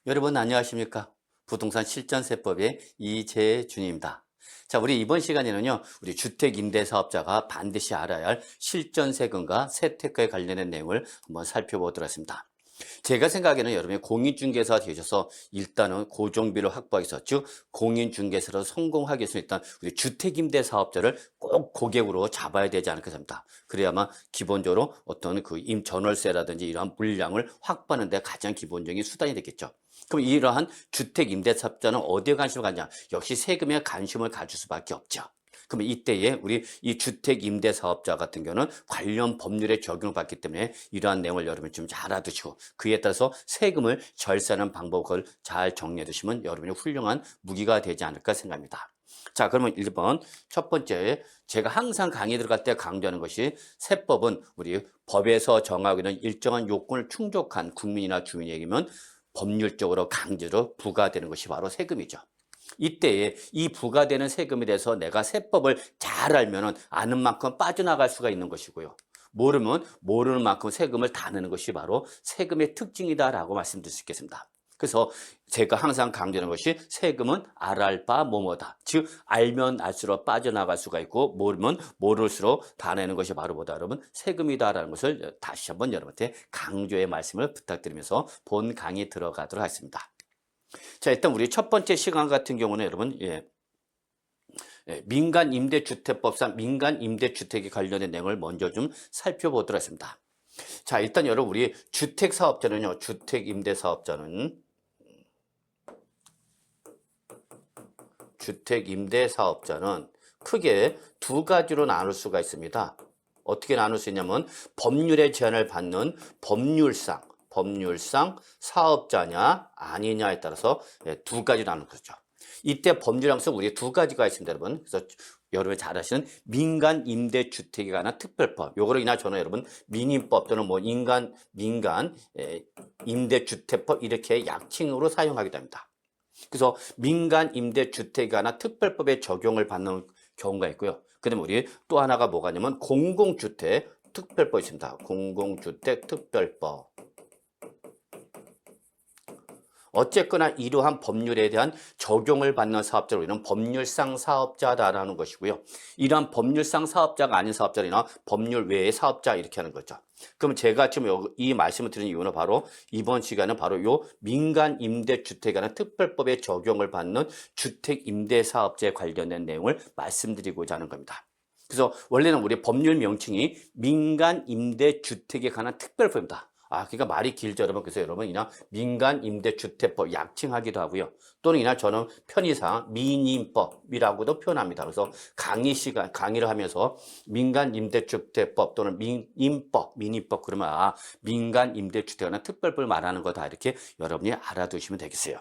여러분 안녕하십니까? 부동산 실전세법의 이재준입니다. 자, 우리 이번 시간에는요, 우리 주택임대사업자가 반드시 알아야 할 실전세금과 세태가에 관련된 내용을 한번 살펴보도록 하겠습니다. 제가 생각에는 여러분이 공인중개사가 되셔서 일단은 고정비를 확보하기 위해서, 즉 공인중개사로 성공하기 위해서 일단 우리 주택임대사업자를 꼭 고객으로 잡아야 되지 않을까 합니다. 그래야만 기본적으로 어떤 그 임전월세라든지 이러한 물량을 확보하는 데 가장 기본적인 수단이 되겠죠. 그럼 이러한 주택임대사업자는 어디에 관심을 갖냐? 역시 세금에 관심을 가질 수밖에 없죠. 그럼 이때에 우리 이 주택임대사업자 같은 경우는 관련 법률에 적용을 받기 때문에 이러한 내용을 여러분이 좀 잘 알아두시고 그에 따라서 세금을 절세하는 방법을 잘 정리해 두시면 여러분이 훌륭한 무기가 되지 않을까 생각합니다. 자, 그러면 1번 첫 번째, 제가 항상 강의 들어갈 때 강조하는 것이 세법은 우리 법에서 정하고 있는 일정한 요건을 충족한 국민이나 주민에게면 법률적으로 강제로 부과되는 것이 바로 세금이죠. 이때에 이 부과되는 세금에 대해서 내가 세법을 잘 알면은 아는 만큼 빠져나갈 수가 있는 것이고요. 모르면 모르는 만큼 세금을 다 내는 것이 바로 세금의 특징이다라고 말씀드릴 수 있겠습니다. 그래서 제가 항상 강조하는 것이 세금은 알할 바 뭐뭐다. 즉 알면 알수록 빠져나갈 수가 있고 모르면 모를수록 다 내는 것이 바로 뭐다. 여러분 세금이다라는 것을 다시 한번 여러분한테 강조의 말씀을 부탁드리면서 본 강의 들어가도록 하겠습니다. 자, 일단 우리 첫 번째 시간 같은 경우는 여러분, 민간임대주택법상 민간임대주택에 관련된 내용을 먼저 좀 살펴보도록 하겠습니다. 자, 일단 여러분, 우리 주택임대사업자는 크게 두 가지로 나눌 수가 있습니다. 어떻게 나눌 수 있냐면 법률의 제한을 받는 법률상 사업자냐 아니냐에 따라서 두 가지 나누는 거죠. 이때 법률상에서 우리 두 가지가 있습니다, 여러분. 그래서 여러분이 잘 아시는 민간임대주택에 관한 특별법. 요거를 이나 저는 여러분 민임법 또는 뭐 민간 임대주택법 이렇게 약칭으로 사용하게 됩니다. 그래서 민간임대주택에 관한 특별법에 적용을 받는 경우가 있고요. 그다음에 우리 또 하나가 뭐가 있냐면 공공주택 특별법이 있습니다. 공공주택 특별법. 어쨌거나 이러한 법률에 대한 적용을 받는 사업자로 우리는 법률상 사업자다라는 것이고요. 이러한 법률상 사업자가 아닌 사업자나 법률 외의 사업자 이렇게 하는 거죠. 그럼 제가 지금 이 말씀을 드리는 이유는 바로 이번 시간은 바로 요 민간임대주택에 관한 특별법에 적용을 받는 주택임대사업자에 관련된 내용을 말씀드리고자 하는 겁니다. 그래서 원래는 우리 법률 명칭이 민간임대주택에 관한 특별법입니다. 그러니까 말이 길죠, 여러분. 그래서 여러분, 이나 민간임대주택법 약칭하기도 하고요. 또는 이나 저는 편의상 민임법이라고도 표현합니다. 그래서 강의를 하면서 민간임대주택법 또는 민임법 그러면 민간임대주택이나 특별법을 말하는 거다. 이렇게 여러분이 알아두시면 되겠어요.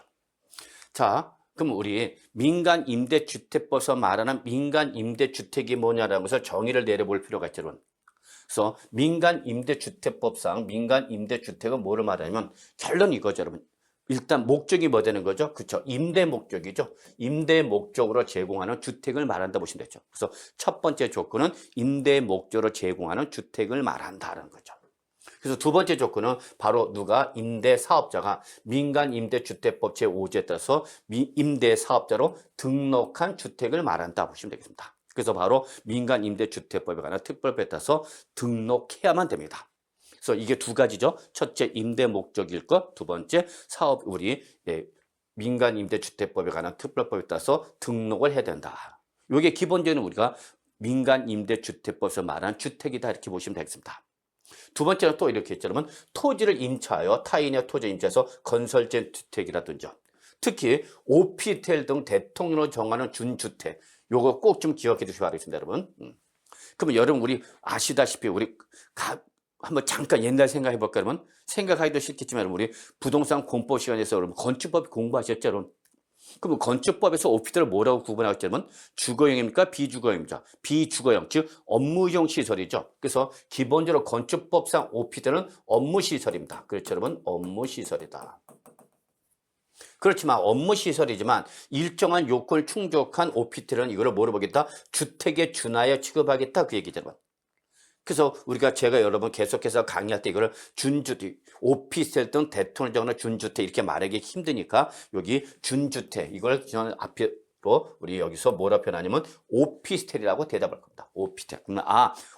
자, 그럼 우리 민간임대주택법에서 말하는 민간임대주택이 뭐냐라는 것을 정의를 내려볼 필요가 있죠, 여러분. 그래서 민간임대주택법상 민간임대주택은 뭐를 말하냐면 결론 이거죠, 여러분. 일단 목적이 뭐 되는 거죠? 그렇죠. 임대 목적이죠. 임대 목적으로 제공하는 주택을 말한다 보시면 되죠. 그래서 첫 번째 조건은 임대 목적으로 제공하는 주택을 말한다는 거죠. 그래서 두 번째 조건은 바로 누가 임대사업자가 민간임대주택법 제5조에 따라서 임대사업자로 등록한 주택을 말한다 보시면 되겠습니다. 그래서 바로 민간임대주택법에 관한 특별법에 따라서 등록해야만 됩니다. 그래서 이게 두 가지죠. 첫째 임대 목적일 것, 두 번째 민간임대주택법에 관한 특별법에 따라서 등록을 해야 된다. 이게 기본적인 우리가 민간임대주택법에서 말하는 주택이다 이렇게 보시면 되겠습니다. 두 번째는 또 이렇게 했죠. 그러면 토지를 임차하여 타인의 토지를 임차해서 건설된 주택이라든지 특히 오피스텔 등 대통령으로 정하는 준주택 요거 꼭 좀 기억해 주시기 바라겠습니다, 여러분. 그러면 여러분 우리 아시다시피 우리 한번 잠깐 옛날 생각해 볼까요, 여러분? 생각하기도 싫겠지만 여러분 우리 부동산 공법 시간에서 여러분 건축법 공부하셨죠, 여러분? 그럼 건축법에서 오피스텔을 뭐라고 구분하겠죠, 여러분? 주거용입니까? 비주거용입니까? 비주거용, 즉 업무용 시설이죠. 그래서 기본적으로 건축법상 오피스텔은 업무시설입니다. 그렇죠, 여러분? 업무시설이다. 그렇지만 업무시설이지만 일정한 요건을 충족한 오피스텔은 이걸 뭐로 보겠다? 주택에 준하여 취급하겠다 그 얘기죠, 여러분. 그래서 제가 여러분 계속해서 강의할 때 이거를 준주택, 오피스텔 등 대통령적으로 준주택 이렇게 말하기 힘드니까 여기 준주택 이걸 저는 앞으로 우리 여기서 뭐라 표현하냐면 오피스텔이라고 대답할 겁니다. 오피스텔. 그러면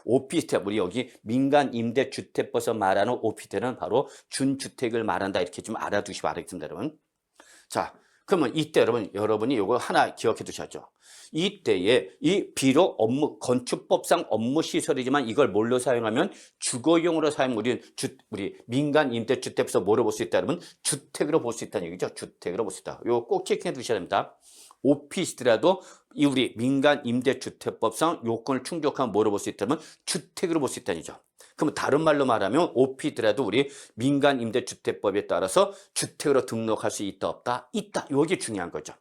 오피스텔 우리 여기 민간 임대주택법에서 말하는 오피스텔은 바로 준주택을 말한다 이렇게 좀 알아두시기 바라겠습니다, 여러분. 자, 그러면 이때 여러분이 이거 하나 기억해 두셔야죠. 이때에 비록 건축법상 업무 시설이지만 이걸 뭘로 사용하면 주거용으로 우리 민간 임대주택에서 뭐로 볼 수 있다 그러면 주택으로 볼 수 있다는 얘기죠. 주택으로 볼 수 있다. 이거 꼭 체크해 두셔야 됩니다. 오피스텔이라도 우리 민간 임대주택법상 요건을 충족하면 뭐로 볼 수 있다면 주택으로 볼 수 있다는 얘기죠. 그럼 다른 말로 말하면 오피스텔이라도 우리 민간 임대주택법에 따라서 주택으로 등록할 수 있다 없다? 있다. 이게 중요한 거죠.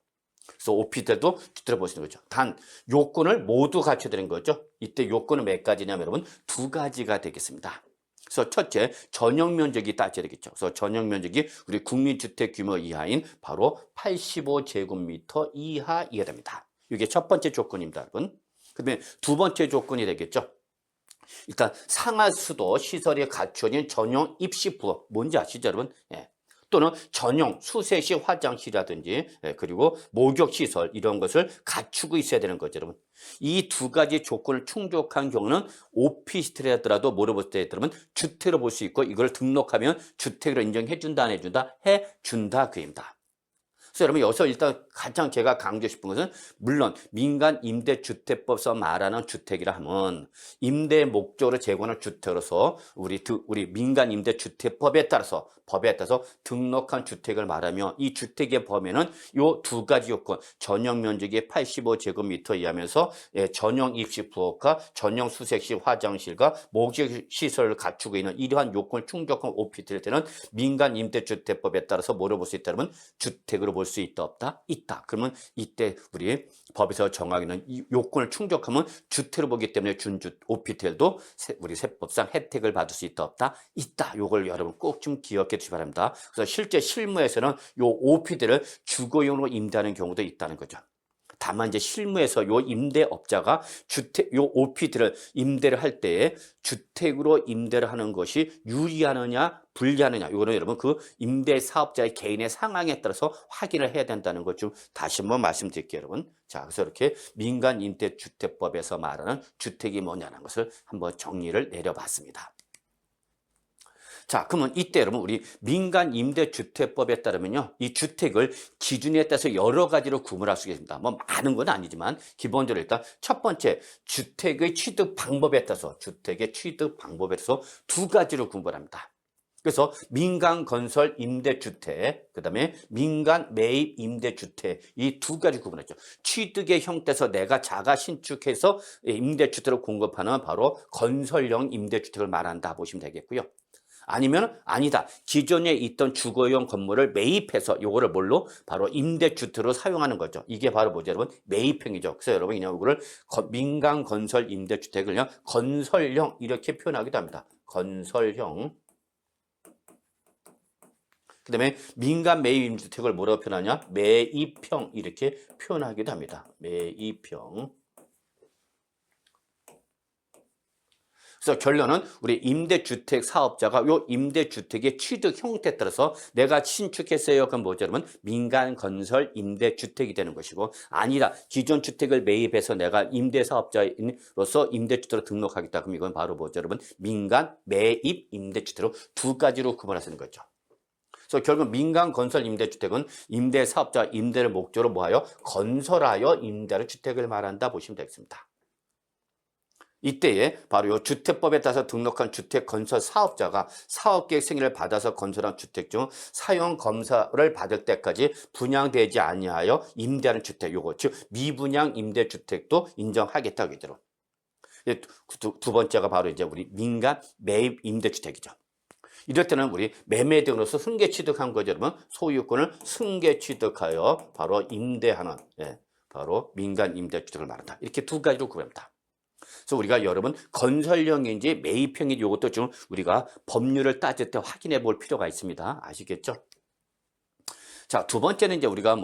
그래서 오피스텔도 주택으로 볼 수 있는 거죠. 단 요건을 모두 갖춰야 되는 거죠. 이때 요건은 몇 가지냐면 여러분 두 가지가 되겠습니다. 그래서 첫째, 전용 면적이 따져야 되겠죠. 그래서 전용 면적이 우리 국민주택 규모 이하인 바로 85제곱미터 이하여야 됩니다. 이게 첫 번째 조건입니다, 여러분. 그다음에 두 번째 조건이 되겠죠. 일단 상하수도 시설이 갖춰진 전용 입시 부엌 뭔지 아시죠, 여러분? 예. 또는 전용 수세시 화장실이라든지 그리고 목욕시설 이런 것을 갖추고 있어야 되는 거죠, 여러분. 이 두 가지 조건을 충족한 경우는 오피스텔이라도 뭐로 볼 때 그러면 주택으로 볼 수 있고 이걸 등록하면 주택으로 인정해 준다 안 해준다? 해준다 그입니다. 그래서 여러분 여기서 일단 가장 제가 강조하고 싶은 것은 물론 민간 임대주택법에서 말하는 주택이라 하면 임대 목적으로 제공하는 주택으로서 우리 민간 임대주택법에 따라서 등록한 주택을 말하며 이 주택의 범위는 요 두 가지 요건 전용 면적이 85제곱미터 이하면서 전용 입시 부엌과 전용 수색시 화장실과 목욕시설을 갖추고 있는 이러한 요건을 충족한 오피스텔 때는 민간 임대주택법에 따라서 뭐로 볼 수 있다면 주택으로 볼 수 있다 없다? 있다. 그러면 이때 우리 법에서 정하기는 이 요건을 충족하면 주택으로 보기 때문에 오피스텔도 우리 세법상 혜택을 받을 수 있다 없다? 있다. 요걸 여러분 꼭 좀 기억해 주시기 바랍니다. 그래서 실제 실무에서는 요 오피스텔을 주거용으로 임대하는 경우도 있다는 거죠. 다만 이제 실무에서 요 임대업자가 요 오피스텔을 임대를 할 때에 주택으로 임대를 하는 것이 유리하느냐 불리하느냐 이거는 여러분 그 임대 사업자의 개인의 상황에 따라서 확인을 해야 된다는 것 좀 다시 한번 말씀드릴게요, 여러분. 자, 그래서 이렇게 민간 임대주택법에서 말하는 주택이 뭐냐는 것을 한번 정리를 내려봤습니다. 자, 그러면 이때 여러분 우리 민간 임대주택법에 따르면요. 이 주택을 기준에 따라서 여러 가지로 구분할 수 있습니다. 뭐 많은 건 아니지만 기본적으로 일단 첫 번째 주택의 취득 방법에 따라서 두 가지로 구분합니다. 그래서 민간 건설 임대주택, 그다음에 민간 매입 임대주택 이 두 가지 구분했죠. 취득의 형태에서 내가 자가 신축해서 임대주택을 공급하는 바로 건설형 임대주택을 말한다 보시면 되겠고요. 아니면 아니다. 기존에 있던 주거용 건물을 매입해서 요거를 뭘로? 바로 임대주택으로 사용하는 거죠. 이게 바로 뭐죠, 여러분? 매입형이죠. 그래서 여러분 그냥 이거를 민간 건설 임대주택을 그냥 건설형 이렇게 표현하기도 합니다. 건설형. 그다음에 민간 매입 임대주택을 뭐라고 표현하냐? 매입형 이렇게 표현하기도 합니다. 매입형. 그래서 결론은 우리 임대주택 사업자가 요 임대주택의 취득 형태에 따라서 내가 신축했어요. 그럼 뭐죠, 여러분? 민간 건설 임대주택이 되는 것이고 아니라 기존 주택을 매입해서 내가 임대사업자로서 임대주택으로 등록하겠다. 그럼 이건 바로 뭐죠, 여러분? 민간 매입 임대주택으로 두 가지로 구분하시는 거죠. 그래서 결국 민간 건설 임대주택은 임대사업자 임대를 목적으로 뭐하여? 건설하여 임대하는 주택을 말한다 보시면 되겠습니다. 이때에 바로 이 주택법에 따라서 등록한 주택 건설 사업자가 사업계획 승인을 받아서 건설한 주택 중 사용 검사를 받을 때까지 분양되지 아니하여 임대하는 주택 요거 즉 미분양 임대주택도 인정하겠다 그대로. 두 번째가 바로 이제 우리 민간 매입 임대주택이죠. 이럴 때는 우리 매매 등으로서 승계 취득한 거죠, 여러분. 소유권을 승계 취득하여 바로 임대하는 바로 민간 임대주택을 말한다. 이렇게 두 가지로 구분합니다. 그래서 우리가 여러분 건설형인지 매입형인지 이것도 좀 우리가 법률을 따질 때 확인해 볼 필요가 있습니다. 아시겠죠? 자, 두 번째는 이제 우리가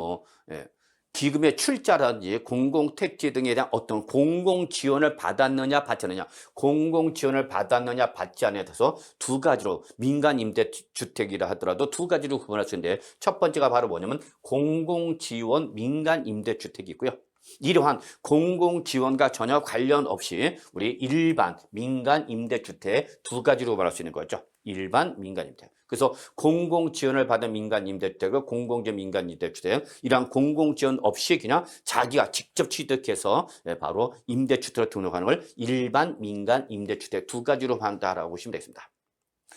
기금의 출자라든지 공공택지 등에 대한 어떤 공공 지원을 받았느냐 받지 않느냐, 공공 지원을 받았느냐 받지 않느냐에 대해서 두 가지로, 민간 임대주택이라 하더라도 두 가지로 구분할 수 있는데, 첫 번째가 바로 뭐냐면 공공 지원 민간 임대주택이 있고요. 이러한 공공 지원과 전혀 관련 없이 우리 일반 민간 임대주택 두 가지로 말할 수 있는 거죠. 일반 민간 임대. 그래서 공공 지원을 받은 민간 임대주택을 공공지원 민간 임대주택, 이러한 공공 지원 없이 그냥 자기가 직접 취득해서 바로 임대주택으로 등록하는 걸 일반 민간 임대주택 두 가지로 한다라고 보시면 되겠습니다.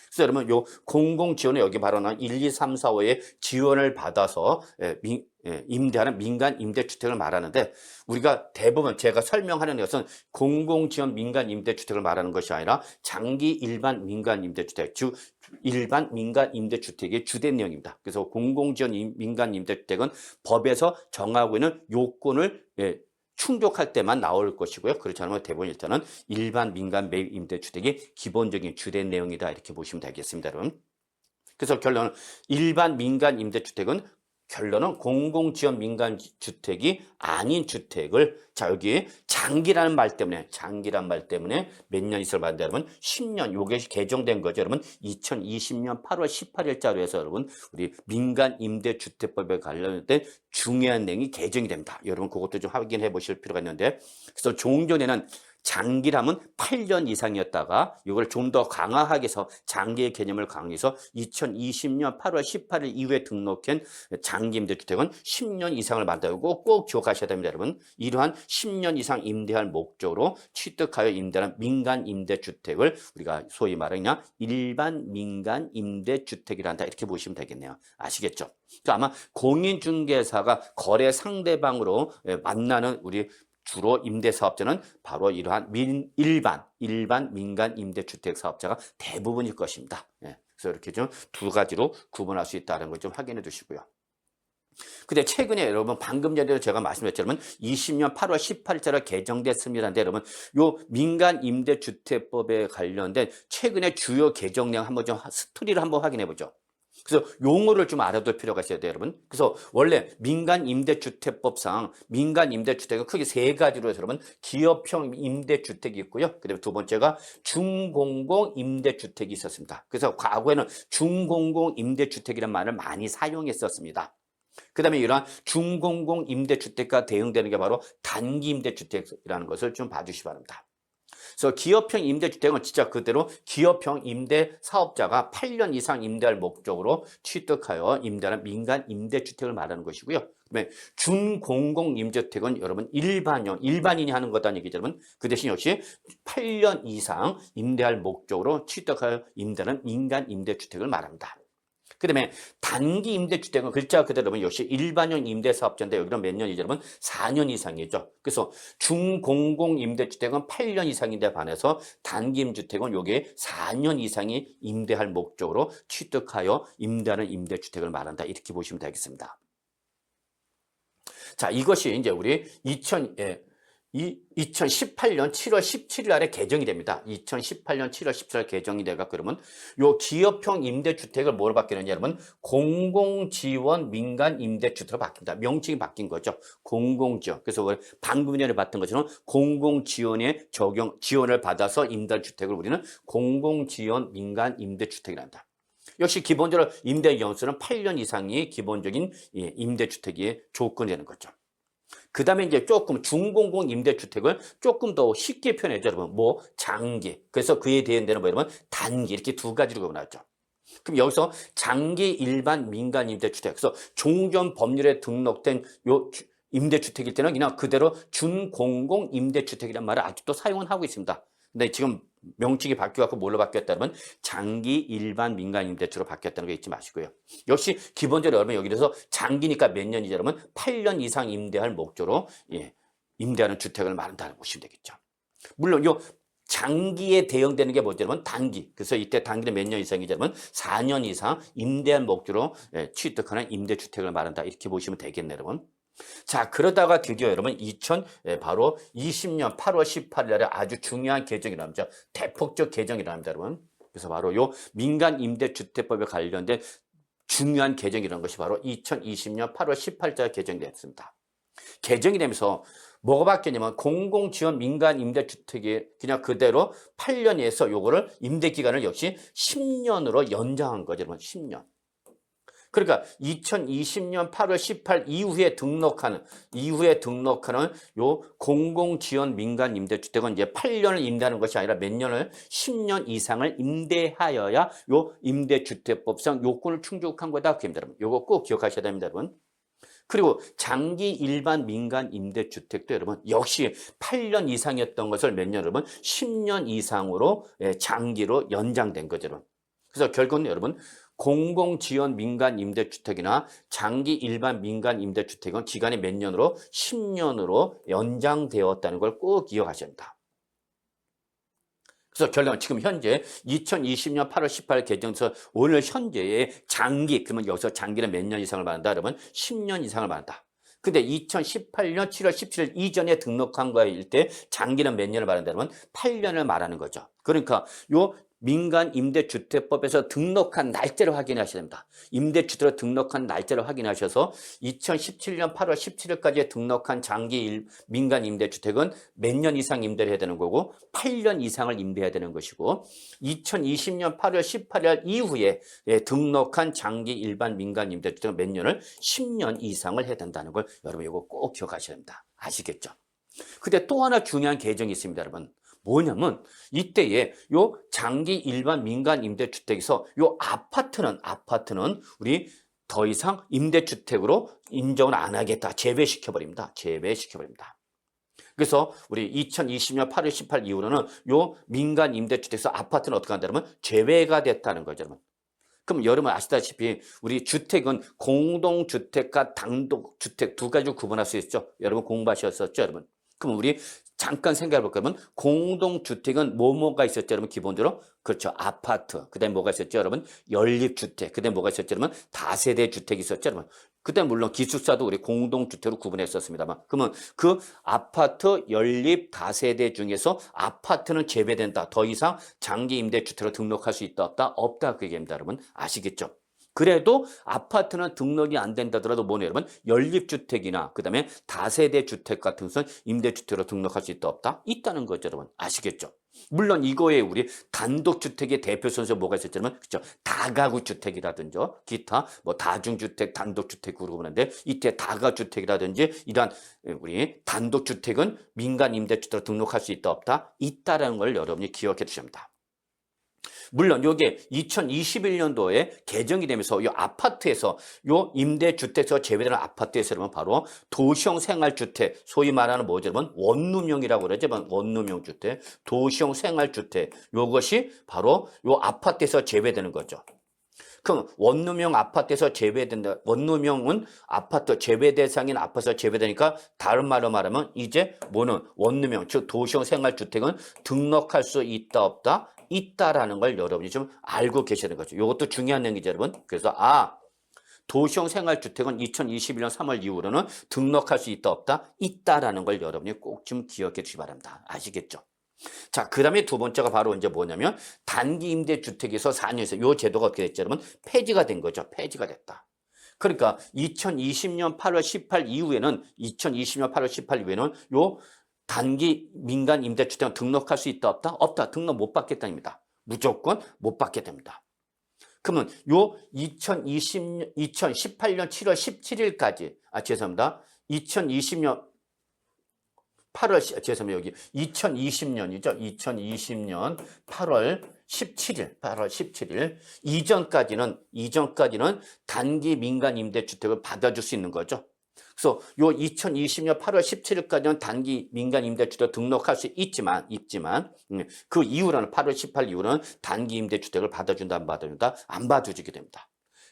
그래서 여러분 요 공공 지원은 여기 바로 1, 2, 3, 4, 5의 지원을 받아서 임대하는 민간 임대주택을 말하는데, 우리가 대부분 제가 설명하는 것은 공공 지원 민간 임대주택을 말하는 것이 아니라 장기 일반 민간 임대주택, 즉 일반 민간 임대주택의 주된 내용입니다. 그래서 공공 지원 민간 임대주택은 법에서 정하고 있는 요건을 충족할 때만 나올 것이고요. 그렇지 않으면 대부분 일단은 일반 민간 매입 임대주택이 기본적인 주된 내용이다, 이렇게 보시면 되겠습니다, 여러분. 그래서 결론은 일반 민간 임대주택은 결론은 공공지원 민간주택이 아닌 주택을, 자 여기 장기라는 말 때문에 몇 년 이상을 받는다 여러분, 10년, 요게 개정된 거죠 여러분. 2020년 8월 18일자로 해서 여러분 우리 민간임대주택법에 관련된 중요한 내용이 개정이 됩니다. 여러분 그것도 좀 확인해 보실 필요가 있는데, 그래서 종전에는 장기라면 8년 이상이었다가 이걸 좀 더 강화하기 위해서 장기의 개념을 강화해서 2020년 8월 18일 이후에 등록한 장기 임대주택은 10년 이상을 만들고 꼭 기억하셔야 됩니다, 여러분. 이러한 10년 이상 임대할 목적으로 취득하여 임대하는 민간 임대주택을 우리가 소위 말하냐 일반 민간 임대주택이라 한다, 이렇게 보시면 되겠네요. 아시겠죠? 아마 공인중개사가 거래 상대방으로 만나는 우리 주로 임대사업자는 바로 이러한 일반 민간 임대주택 사업자가 대부분일 것입니다. 그래서 이렇게 좀 두 가지로 구분할 수 있다는 걸 좀 확인해 주시고요. 근데 최근에 여러분 방금 전에도 제가 말씀드렸지만 20년 8월 18일자로 개정됐습니다인데, 여러분 요 민간 임대주택법에 관련된 최근에 주요 개정 내용 한번 좀 스토리를 한번 확인해 보죠. 그래서 용어를 좀 알아둘 필요가 있어야 돼요, 여러분. 그래서 원래 민간임대주택법상 민간임대주택은 크게 세 가지로 해서 여러분 기업형 임대주택이 있고요. 그다음에 두 번째가 중공공 임대주택이 있었습니다. 그래서 과거에는 중공공 임대주택이라는 말을 많이 사용했었습니다. 그 다음에 이러한 중공공 임대주택과 대응되는 게 바로 단기 임대주택이라는 것을 좀 봐주시기 바랍니다. 그래서 기업형 임대주택은 진짜 그대로 기업형 임대 사업자가 8년 이상 임대할 목적으로 취득하여 임대하는 민간 임대주택을 말하는 것이고요. 그다음에 준공공 임대주택은 여러분 일반인이 하는 것 아니겠죠, 여러분. 그 대신 역시 8년 이상 임대할 목적으로 취득하여 임대하는 민간 임대주택을 말합니다. 그 다음에 단기 임대주택은 글자 그대로 역시 일반형 임대사업자인데 여기는 몇 년이죠, 여러분? 4년 이상이죠. 그래서 중공공 임대주택은 8년 이상인데 반해서 단기 임대주택은 요게 4년 이상이 임대할 목적으로 취득하여 임대하는 임대주택을 말한다, 이렇게 보시면 되겠습니다. 자, 이것이 이제 우리 2018년 7월 17일 날에 개정이 됩니다. 2018년 7월 17일 개정이 돼가 그러면 요 기업형 임대주택을 뭐로 바뀌느냐, 여러분? 공공지원 민간 임대주택으로 바뀝니다. 명칭이 바뀐 거죠. 공공지원. 그래서 방금 전에 봤던 것처럼 공공지원에 지원을 받아서 임대할 주택을 우리는 공공지원 민간 임대주택이란다. 역시 기본적으로 임대 연수는 8년 이상이 기본적인 임대주택의 조건이 되는 거죠. 그 다음에 이제 조금 중공공 임대주택을 조금 더 쉽게 표현해죠, 여러분. 뭐 장기, 그래서 그에 대한 데는 뭐 여러분 단기, 이렇게 두 가지로 구분하죠. 그럼 여기서 장기 일반 민간 임대주택, 그래서 종전 법률에 등록된 요 임대주택일 때는 그냥 그대로 준공공 임대주택이라는 말을 아직도 사용은 하고 있습니다. 근데 지금 명칭이 바뀌어갖고 뭘로 바뀌었다면 장기 일반 민간 임대주로 바뀌었다는 거 잊지 마시고요. 역시 기본적으로 여러분 여기서 장기니까 몇 년이죠, 여러분? 8년 이상 임대할 목적으로 임대하는 주택을 말한다고 보시면 되겠죠. 물론 요 장기에 대응되는 게 뭐죠, 여러분? 단기. 그래서 이때 단기는 몇 년 이상이죠, 여러분? 4년 이상 임대한 목적으로 취득하는 임대주택을 말한다, 이렇게 보시면 되겠네요, 여러분. 자, 그러다가 드디어 여러분 바로 20년 8월 18일 날에 아주 중요한 개정이 나옵니다. 대폭적 개정이 나옵니다, 여러분. 그래서 바로 요 민간 임대주택법에 관련된 중요한 개정이라는 것이 바로 2020년 8월 18일 개정이 됐습니다. 개정이 되면서 뭐가 바뀌냐면 공공지원 민간 임대주택이 그냥 그대로 8년에서 요거를 임대기간을 역시 10년으로 연장한 거죠. 여러분 10년. 그러니까 2020년 8월 18 이후에 등록하는 요 공공지원 민간 임대주택은 이제 8년을 임대하는 것이 아니라 몇 년을 10년 이상을 임대하여야 요 임대주택법상 요건을 충족한 거다. 그입니다, 여러분. 요거 꼭 기억하셔야 됩니다, 여러분. 그리고 장기 일반 민간 임대주택도 여러분 역시 8년 이상이었던 것을 몇 년 여러분 10년 이상으로 장기로 연장된 거죠, 여러분. 그래서 결국은 여러분 공공지원 민간 임대주택이나 장기 일반 민간 임대주택은 기간이 몇 년으로 10년으로 연장되었다는 걸 꼭 기억하셔야 합니다. 그래서 결론은 지금 현재 2020년 8월 18일 개정서 오늘 현재의 장기, 그러면 여기서 장기는 몇 년 이상을 말한다? 그러면 10년 이상을 말한다. 근데 2018년 7월 17일 이전에 등록한 거일 때 장기는 몇 년을 말한다? 그러면 8년을 말하는 거죠. 그러니까 요 민간 임대주택법에서 등록한 날짜를 확인하셔야 됩니다. 임대주택으로 등록한 날짜를 확인하셔서 2017년 8월 17일까지 등록한 장기 민간 임대주택은 몇 년 이상 임대를 해야 되는 거고 8년 이상을 임대해야 되는 것이고 2020년 8월 18일 이후에 등록한 장기 일반 민간 임대주택은 몇 년을 10년 이상을 해야 된다는 걸 여러분 이거 꼭 기억하셔야 됩니다. 아시겠죠? 근데 또 하나 중요한 개정이 있습니다, 여러분. 뭐냐면 이때에 요 장기 일반 민간 임대주택에서 요 아파트는 우리 더 이상 임대주택으로 인정을 안 하겠다. 제외시켜버립니다. 그래서 우리 2020년 8월 18일 이후로는 요 민간 임대주택에서 아파트는 어떻게 한다면 제외가 됐다는 거죠, 여러분. 그럼 여러분 아시다시피 우리 주택은 공동주택과 단독주택 두 가지로 구분할 수 있죠. 여러분 공부하셨었죠, 여러분. 그럼 우리 잠깐 생각해 볼까요? 그러면 공동주택은 뭐가 있었죠, 여러분? 기본적으로 그렇죠, 아파트. 그다음에 뭐가 있었죠, 여러분? 연립주택. 그다음에 뭐가 있었죠, 여러분? 다세대 주택이 있었죠, 여러분. 그다음 물론 기숙사도 우리 공동주택으로 구분했었습니다만, 그러면 그 아파트 연립 다세대 중에서 아파트는 제외된다. 더 이상 장기 임대주택으로 등록할 수 있다 없다? 없다 그 얘기입니다, 여러분. 아시겠죠? 그래도 아파트는 등록이 안 된다더라도 뭐냐 여러분 연립주택이나 그다음에 다세대 주택 같은 것은 임대주택으로 등록할 수 있다 없다? 있다는 거죠, 여러분. 아시겠죠? 물론 이거에 우리 단독주택의 대표 선수 뭐가 있었죠, 여러분? 그렇죠? 다가구 주택이라든지 기타 뭐 다중주택, 단독주택으로 보는데 이때 다가주택이라든지 이러한 우리 단독주택은 민간 임대주택으로 등록할 수 있다 없다? 있다라는 걸 여러분이 기억해 주셔야 합니다. 물론 이게 2021년도에 개정이 되면서 이 아파트에서 요 임대주택에서 제외되는 아파트에서 여러분 바로 도시형 생활주택, 소위 말하는 뭐죠, 여러분? 원룸형이라고 그러죠, 원룸형 주택, 도시형 생활주택. 요것이 바로 요 아파트에서 제외되는 거죠. 그럼 원룸형 아파트에서 제외된다. 원룸형은 아파트 제외 대상인 아파트에서 제외되니까 다른 말로 말하면 이제 뭐는 원룸형, 즉 도시형 생활주택은 등록할 수 있다 없다? 있다라는 걸 여러분이 좀 알고 계셔야 되는 거죠. 이것도 중요한 내용이죠, 여러분. 그래서 도시형 생활주택은 2021년 3월 이후로는 등록할 수 있다 없다? 있다라는 걸 여러분이 꼭 좀 기억해 주시기 바랍니다. 아시겠죠? 자, 그 다음에 두 번째가 바로 이제 뭐냐면 단기 임대주택에서 4년에서 요 제도가 어떻게 됐죠, 여러분? 폐지가 된 거죠. 폐지가 됐다. 그러니까 2020년 8월 18 이후에는 요 단기 민간 임대주택은 등록할 수 있다 없다? 없다. 등록 못 받겠다입니다. 무조건 못 받게 됩니다. 그러면 요 2018년 7월 17일까지 죄송합니다. 2020년 8월 죄송해요. 여기 2020년이죠. 2020년 8월 17일 이전까지는 단기 민간 임대주택을 받아줄 수 있는 거죠. 그래서 요 2020년 8월 17일까지는 단기 민간 임대주택 등록할 수 있지만 그 이후로는 8월 18일 이후로는 단기 임대주택을 받아준다 안 받아준다? 안 받아주게 됩니다.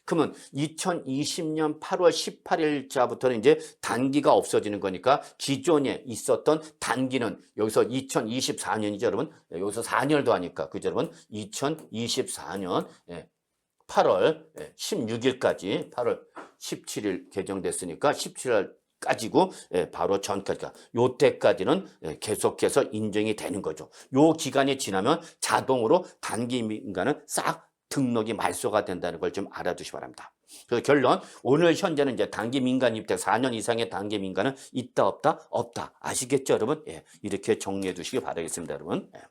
그러면 2020년 8월 18일자부터는 이제 단기가 없어지는 거니까 기존에 있었던 단기는 여기서 2024년이죠, 여러분. 여기서 4년을 더하니까 그죠, 여러분? 2024년 8월 16일까지 8월 17일 개정됐으니까 17일까지고 바로 전까지 요때까지는 계속해서 인정이 되는 거죠. 요 기간이 지나면 자동으로 단기 민간은 싹 등록이 말소가 된다는 걸 좀 알아두시기 바랍니다. 그래서 결론, 오늘 현재는 이제 단기 민간 임대 4년 이상의 단기 민간은 있다 없다? 없다. 아시겠죠, 여러분? 예, 이렇게 정리해 두시기 바라겠습니다, 여러분. 예.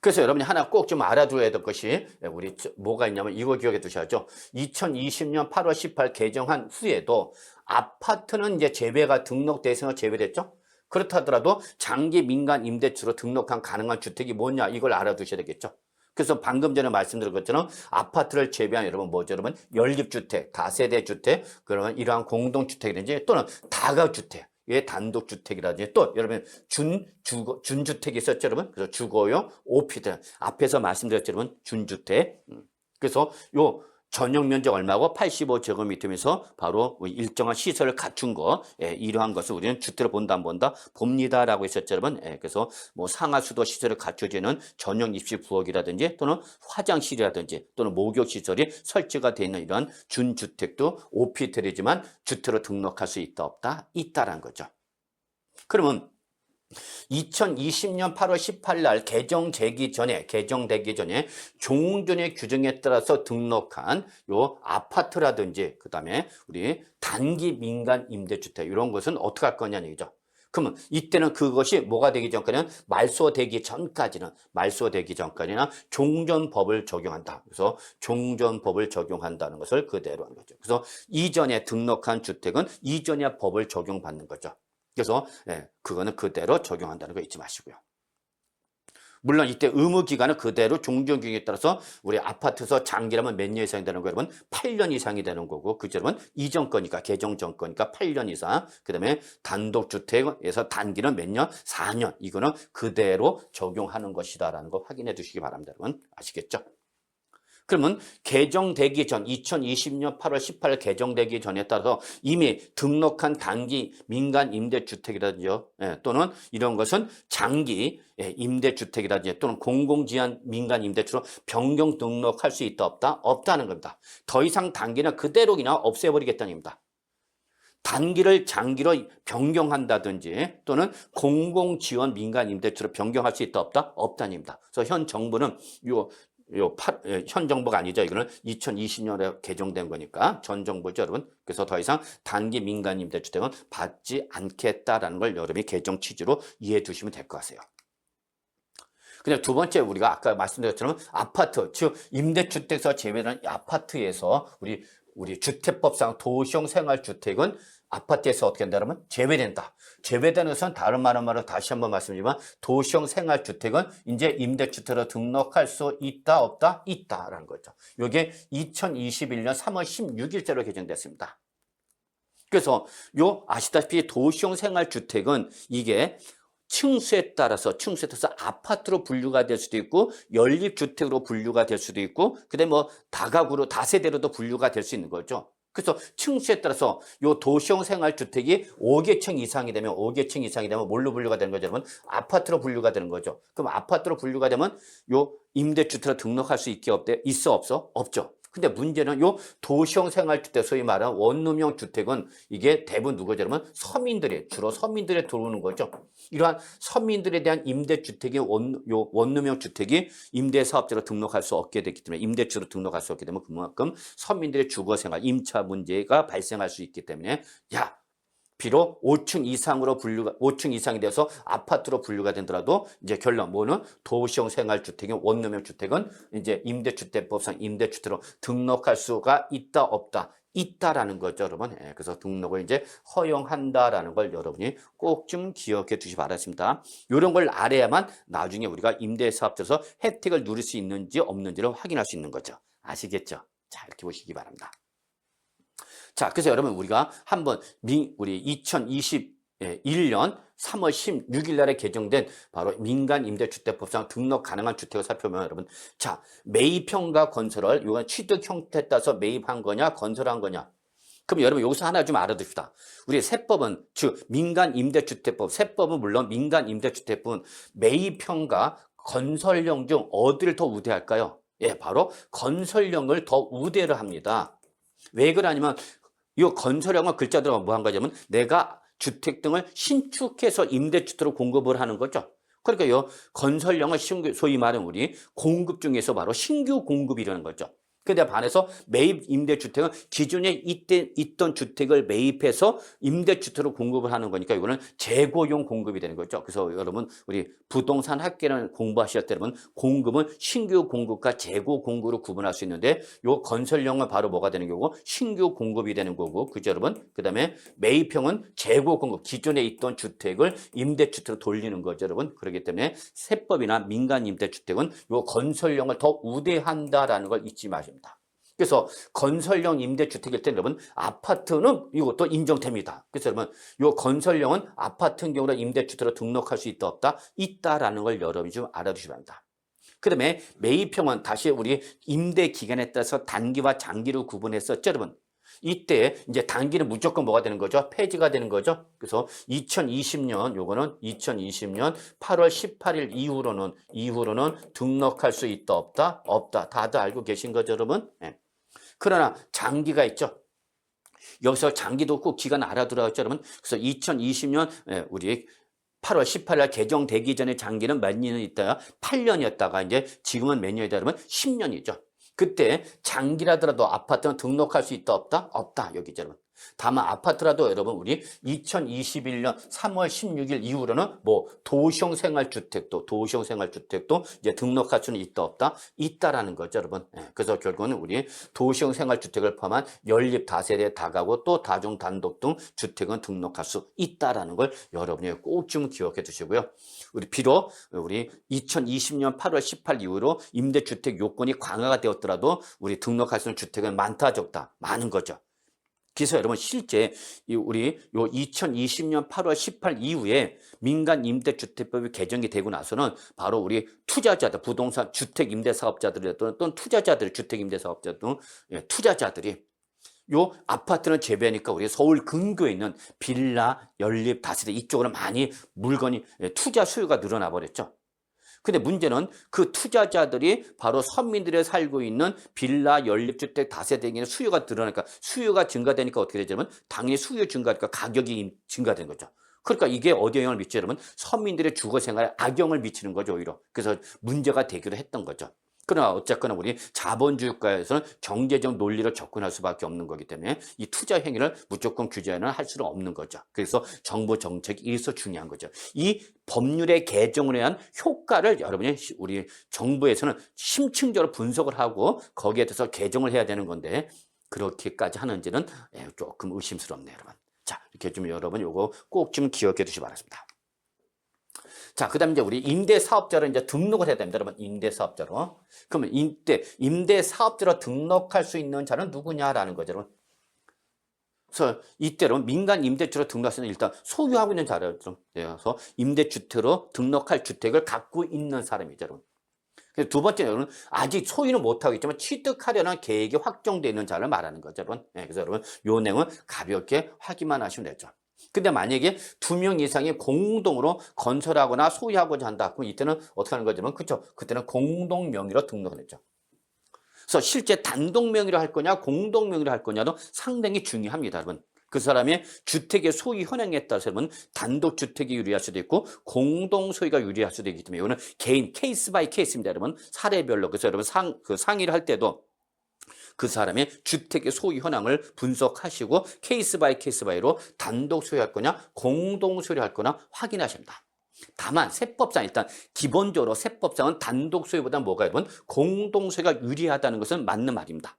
그래서 여러분이 하나 꼭 좀 알아둬야 될 것이 우리 뭐가 있냐면 이거 기억해 두셔야죠. 2020년 8월 18 개정한 후에도 아파트는 이제 재배가 등록 대상으로 제외됐죠. 그렇다 하더라도 장기 민간 임대주로 등록한 가능한 주택이 뭐냐 이걸 알아두셔야 되겠죠. 그래서 방금 전에 말씀드린 것처럼 아파트를 제외한 여러분 뭐죠, 여러분? 연립주택, 다세대 주택, 그러면 이러한 공동주택이든지 또는 다가주택. 예, 단독주택이라든지 또 여러분 준주택이 있었죠, 여러분? 그래서 주거용 오피드 앞에서 말씀드렸죠, 여러분? 준주택. 그래서 요 전용 면적 얼마고 85제곱미터면서 바로 일정한 시설을 갖춘 거, 예, 이러한 것을 우리는 주택을 본다 안 본다 봅니다라고 했었죠, 여러분. 예, 그래서 뭐 상하수도 시설을 갖춰지는 전용 입시 부엌이라든지 또는 화장실이라든지 또는 목욕 시설이 설치가 되어 있는 이러한 준주택도 오피텔이지만 주택으로 등록할 수 있다 없다 있다라는 거죠. 그러면 2020년 8월 18일 날 개정되기 전에 종전의 규정에 따라서 등록한 요 아파트라든지 그다음에 우리 단기 민간 임대주택 이런 것은 어떻게 할 거냐는 얘기죠. 그러면 이때는 그것이 뭐가 되기 전까지는 말소되기 전까지는 종전법을 적용한다. 그래서 종전법을 적용한다는 것을 그대로 하는 거죠. 그래서 이전에 등록한 주택은 이전의 법을 적용받는 거죠. 그래서 예, 그거는 그대로 적용한다는 거 잊지 마시고요. 물론 이때 의무기간은 그대로 종전규정에 따라서 우리 아파트에서 장기라면 몇 년 이상이 되는 거예요, 여러분? 8년 이상이 되는 거고, 그죠, 여러분? 이전 거니까, 개정 전 거니까 8년 이상. 그 다음에 단독주택에서 단기는 몇 년? 4년. 이거는 그대로 적용하는 것이다라는 거 확인해 두시기 바랍니다, 여러분. 아시겠죠? 그러면 개정되기 전 2020년 8월 18일 개정되기 전에 따라서 이미 등록한 단기 민간 임대주택이라든지 예, 또는 이런 것은 장기 예, 임대주택이라든지 또는 공공지한 민간 임대주로 변경 등록할 수 있다 없다? 없다는 겁니다. 더 이상 단기는 그대로 그냥 없애버리겠다는 겁니다. 단기를 장기로 변경한다든지 또는 공공지원 민간 임대주로 변경할 수 있다 없다? 없다는 겁니다. 그래서 현 정부는 현 정부가 아니죠. 이거는 2020년에 개정된 거니까 전 정부죠, 여러분. 그래서 더 이상 단기 민간 임대주택은 받지 않겠다라는 걸 여러분이 개정 취지로 이해해 두시면 될 것 같아요. 그냥 두 번째 우리가 아까 말씀드린 것처럼 아파트, 즉 임대주택에서 제외된 아파트에서 우리 주택법상 도시형 생활주택은 아파트에서 어떻게 한다면 제외된다. 제외되는 것은 다른 말로 다시 한번 말씀드리지만 도시형 생활주택은 이제 임대주택으로 등록할 수 있다 없다? 있다라는 거죠. 이게 2021년 3월 16일자로 개정됐습니다. 그래서 아시다시피 도시형 생활주택은 이게 층수에 따라서 아파트로 분류가 될 수도 있고 연립주택으로 분류가 될 수도 있고 그다음에 뭐 다가구로 다세대로도 분류가 될 수 있는 거죠. 그래서 층수에 따라서 요 도시형 생활주택이 5계층 이상이 되면 뭘로 분류가 되는 거죠, 여러분? 아파트로 분류가 되는 거죠. 그럼 아파트로 분류가 되면 요 임대주택으로 등록할 수 있게 있어 없어? 없죠. 근데 문제는 요 도시형 생활주택, 소위 말하는 원룸형 주택은 이게 대부분 누구죠, 여러분? 주로 서민들이 들어오는 거죠. 이러한 서민들에 대한 임대주택이 원룸형 주택이 임대사업자로 등록할 수 없게 됐기 때문에 임대주로 등록할 수 없게 되면 그만큼 서민들의 주거생활, 임차 문제가 발생할 수 있기 때문에 비록 5층 이상이 돼서 아파트로 분류가 되더라도 이제 결론 뭐는 도시형 생활주택이 원룸형 주택은 이제 임대주택법상 임대주택으로 등록할 수가 있다 없다? 있다라는 거죠, 여러분. 예, 그래서 등록을 이제 허용한다라는 걸 여러분이 꼭 좀 기억해 두시기 바랍니다. 이런 걸 알아야만 나중에 우리가 임대사업자로서 혜택을 누릴 수 있는지 없는지를 확인할 수 있는 거죠. 아시겠죠? 자, 이렇게 보시기 바랍니다. 자, 그래서 여러분 우리가 한번 우리 2021년 3월 16일 날에 개정된 바로 민간임대주택법상 등록 가능한 주택을 살펴보면 여러분, 자, 매입형과 건설을 이건 취득 형태에 따라서 매입한 거냐 건설한 거냐. 그럼 여러분 여기서 하나 좀 알아둡시다. 우리 세법은 즉 민간임대주택법, 세법은 물론 민간임대주택법은 매입형과 건설형 중 어디를 더 우대할까요? 예, 바로 건설형을 더 우대를 합니다. 왜 그러냐면 이 건설형은 글자 들어가 뭐 한 거냐면 내가 주택 등을 신축해서 임대주택으로 공급을 하는 거죠. 그러니까 요 건설령은 신규, 소위 말하는 우리 공급 중에서 바로 신규 공급이라는 거죠. 근데 반해서 매입 임대주택은 기존에 있던 주택을 매입해서 임대주택으로 공급을 하는 거니까 이거는 재고용 공급이 되는 거죠. 그래서 여러분 우리 부동산 학계는 공부하실 때 여러분 공급은 신규 공급과 재고 공급으로 구분할 수 있는데 요 건설형은 바로 뭐가 되는 거고 신규 공급이 되는 거고 그죠 여러분? 그다음에 매입형은 재고 공급 기존에 있던 주택을 임대주택으로 돌리는 거죠 여러분. 그렇기 때문에 세법이나 민간 임대주택은 요 건설형을 더 우대한다라는 걸 잊지 마십시오. 그래서 건설형 임대주택일 때 여러분 아파트는 이것도 인정됩니다. 그래서 여러분 이 건설형은 아파트인 경우는 임대주택으로 등록할 수 있다 없다? 있다라는 걸 여러분이 좀 알아두셔야 합니다. 그다음에 매입형은 다시 우리 임대 기간에 따라서 단기와 장기로 구분했었죠, 여러분. 이때 이제 단기는 무조건 뭐가 되는 거죠? 폐지가 되는 거죠. 그래서 2020년 요거는 2020년 8월 18일 이후로는 등록할 수 있다 없다? 없다. 다들 알고 계신 거죠, 여러분? 네. 그러나 장기가 있죠. 여기서 장기도 꼭 기간 알아두라고 했죠, 여러분. 그래서 2020년 우리 8월 18일 개정되기 전에 장기는 몇 년이 있다가 8년이었다가 이제 지금은 몇 년이다 그러면 10년이죠. 그때 장기라더라도 아파트는 등록할 수 있다 없다? 없다 여기죠 여러분. 다만 아파트라도 여러분 우리 2021년 3월 16일 이후로는 뭐 도시형 생활주택도 이제 등록할 수는 있다 없다? 있다라는 거죠 여러분. 그래서 결국은 우리 도시형 생활주택을 포함한 연립 다세대 다가구 또 다중 단독 등 주택은 등록할 수 있다라는 걸 여러분이 꼭 좀 기억해 두시고요. 비록 우리 2020년 8월 18일 이후로 임대주택 요건이 강화가 되었더라도 우리 등록할 수 있는 주택은 많다 적다 많은 거죠. 그래서 여러분 실제 우리 요 2020년 8월 18일 이후에 민간 임대주택법이 개정이 되고 나서는 바로 우리 투자자들 부동산 주택 임대 사업자들 또는 투자자들 주택 임대 사업자 등 투자자들이 요 아파트는 재배하니까 우리 서울 근교에 있는 빌라, 연립, 다세대 이쪽으로 많이 물건이 투자 수요가 늘어나 버렸죠. 근데 문제는 그 투자자들이 바로 서민들이 살고 있는 빌라, 연립주택, 다세대에는 수요가 늘어나니까 수요가 증가되니까 어떻게 되냐면 당연히 수요 증가하니까 가격이 증가되는 거죠. 그러니까 이게 어디에 영향을 미치죠, 여러분? 서민들의 주거 생활에 악영을 미치는 거죠, 오히려. 그래서 문제가 되기로 했던 거죠. 그러나 어쨌거나 우리 자본주의국가에서는 경제적 논리로 접근할 수밖에 없는 거기 때문에 이 투자 행위를 무조건 규제는 할 수는 없는 거죠. 그래서 정부 정책이 일서 중요한 거죠. 이 법률의 개정을 위한 효과를 여러분이 우리 정부에서는 심층적으로 분석을 하고 거기에 대해서 개정을 해야 되는 건데 그렇게까지 하는지는 조금 의심스럽네요, 여러분. 자, 이렇게 좀 여러분 요거 꼭 좀 기억해 두시기 바랍니다. 자, 그 다음에 이제 우리 임대사업자로 이제 등록을 해야 됩니다. 여러분, 임대사업자로. 그러면 임대사업자로 등록할 수 있는 자는 누구냐라는 거죠, 여러분. 그래서 이때로 민간 임대주로 등록할 수 있는 일단 소유하고 있는 자를 그래서 임대주택으로 등록할 주택을 갖고 있는 사람이죠, 여러분. 그래서 두 번째는 아직 소유는 못하고 있지만 취득하려는 계획이 확정되어 있는 자를 말하는 거죠, 여러분. 그래서 여러분, 요 내용은 가볍게 확인만 하시면 되죠. 근데 만약에 2명 이상이 공동으로 건설하거나 소유하고자 한다. 그럼 이때는 어떻게 하는 거냐면, 그쵸? 그때는 공동 명의로 등록을 했죠. 그래서 실제 단독 명의로 할 거냐, 공동 명의로 할 거냐도 상당히 중요합니다, 여러분. 그 사람의 주택의 소유 현황에 따라서 여러분 단독 주택이 유리할 수도 있고 공동 소유가 유리할 수도 있기 때문에 이거는 개인 케이스 바이 케이스입니다, 여러분. 사례별로. 그래서 여러분 상의를 할 때도 그 사람의 주택의 소유 현황을 분석하시고 케이스 바이 케이스 바이로 단독 소유할 거냐 공동 소유할 거냐 확인하십니다. 다만 세법상 일단 기본적으로 세법상은 단독 소유보다 뭐가 여러분 공동 소유가 유리하다는 것은 맞는 말입니다.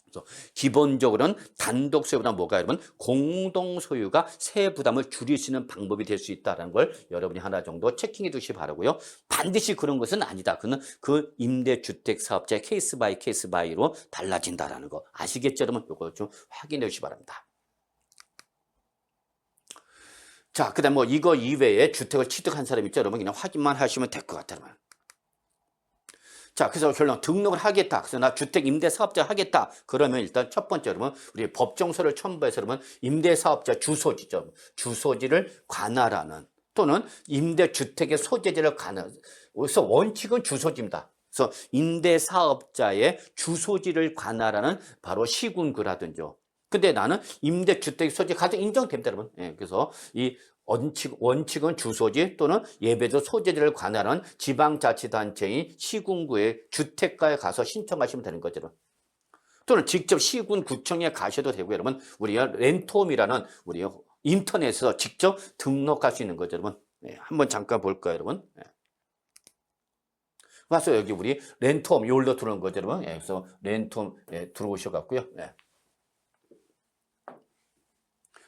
그래서 기본적으로는 단독 소유보다 뭐가 여러분 공동 소유가 세 부담을 줄일 수 있는 방법이 될 수 있다는 걸 여러분이 하나 정도 체킹해 두시기 바라고요. 반드시 그런 것은 아니다. 그는 그 임대주택 사업자의 케이스 바이 케이스 바이로 달라진다라는 거 아시겠죠? 여러분 이거 좀 확인해 주시기 바랍니다. 자, 그다음 뭐 이거 이외에 주택을 취득한 사람 있죠? 여러분 그냥 확인만 하시면 될 것 같아요. 자, 그래서 결론 등록을 하겠다. 그래서 나 주택 임대 사업자 하겠다. 그러면 일단 첫 번째 여러분 우리 법정서를 첨부해서 여러분 임대 사업자 주소지죠. 주소지를 관할하는 또는 임대 주택의 소재지를 관할. 그래서 원칙은 주소지입니다. 그래서 임대 사업자의 주소지를 관할하는 바로 시군구라든지. 근데 나는 임대주택 소재 가장 인정됩니다, 여러분. 그래서 이 원칙은 주소지 또는 예배소 소재지를 관할하는 지방자치단체인 시군구의 주택가에 가서 신청하시면 되는 거죠. 또는 직접 시군 구청에 가셔도 되고 여러분 우리가 렌트홈이라는 우리 인터넷에서 직접 등록할 수 있는 거죠. 여러분 한번 잠깐 볼까요 여러분. 와서 여기 우리 렌트홈 여기로 들어오는 거죠 여러분. 그래서 렌트홈 들어오셔갖고요.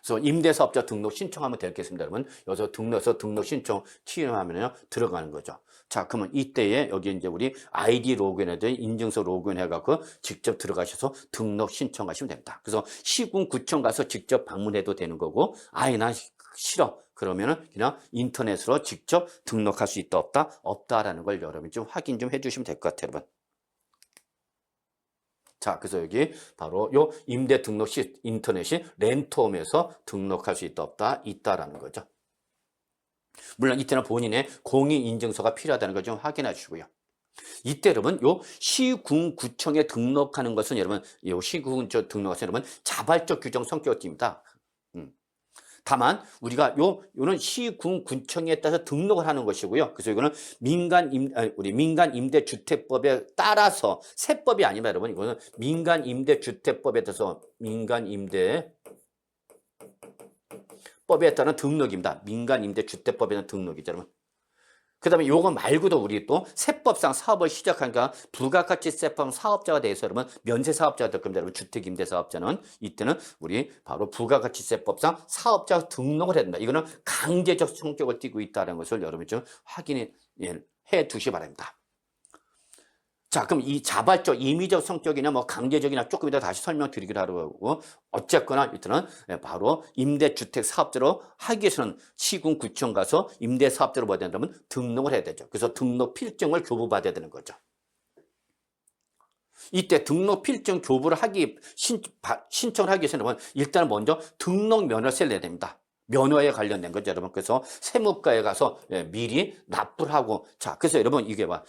그래서 임대사업자 등록 신청하면 되겠습니다, 여러분. 여기서 등록 신청 키우면요 들어가는 거죠. 자, 그러면 이때에 여기 이제 우리 아이디 로그인해도 인증서 로그인 해갖고 직접 들어가셔서 등록 신청하시면 됩니다. 그래서 시군 구청 가서 직접 방문해도 되는 거고, 아예 나 싫어. 그러면은 그냥 인터넷으로 직접 등록할 수 있다 없다라는 걸 여러분이 좀 확인 좀 해주시면 될 것 같아요, 여러분. 자, 그래서 여기 바로 요 임대 등록 시 인터넷이 렌트홈에서 등록할 수 있다 있다라는 거죠. 물론 이때는 본인의 공인 인증서가 필요하다는 걸 좀 확인해 주시고요. 이때 여러분 요 시군구청에 등록하는 것은 여러분 요 시군구청 등록하는 여러분 자발적 규정 성격입니다. 다만 우리가 요는 시군구청에 따라서 등록을 하는 것이고요. 그래서 이거는 우리 민간임대주택법에 따라서 세법이 아니라 여러분 이거는 민간임대주택법에 따라서 민간임대법에 따른 등록입니다. 민간임대주택법에 따른 등록이죠, 여러분. 그 다음에 요거 말고도 우리 또 세법상 사업을 시작하니까 부가가치세법 사업자가 돼서 여러분 면세사업자가 될 겁니다. 여러분 주택임대사업자는 이때는 우리 바로 부가가치세법상 사업자 등록을 해야 된다. 이거는 강제적 성격을 띠고 있다는 것을 여러분이 좀 확인해 두시기 바랍니다. 자, 그럼 이 자발적, 임의적 성격이나 뭐 강제적이나 조금 이따 다시 설명드리기로 하고 어쨌거나 이때는 바로 임대주택 사업자로 하기 위해서는 시군구청 가서 임대사업자로 뭐야 된다면 등록을 해야 되죠. 그래서 등록 필증을 교부받아야 되는 거죠. 이때 등록 필증 교부를 신청을 하기 위해서는 일단 먼저 등록 면허세를 내야 됩니다. 면허에 관련된 거죠, 여러분. 그래서 세무과에 가서 미리 납부를 하고 자, 그래서 여러분 이게 봐.